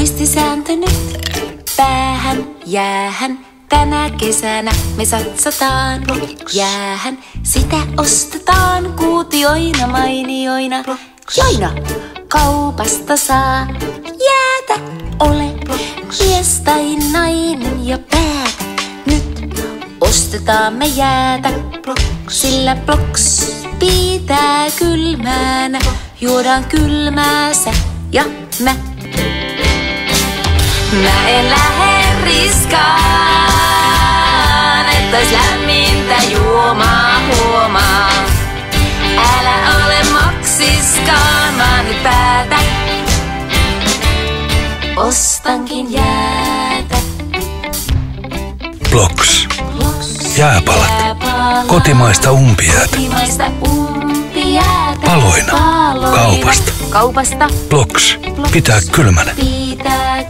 muistisääntö nyt. Päähän, jäähän, tänä kesänä me satsataan. Jäähän, sitä ostetaan kuutioina mainioina. Joina kaupasta saa jäätä ole. Mies tai nainen ja päätä. Nyt ostetaan me jäätä, sillä Bloks pitää kylmänä. Juodaan kylmää sä ja mä. Mä en lähde riskaan, että ois lämmintä juomaa huomaa. Älä ole moksiskaan, vaan nyt päätä. Ostankin jäätä. Bloks. Jääpalat. Kotimaista umpijäätä. Paloina. Kaupasta. Kaupasta. Bloks. Pitää kylmänä. Pitää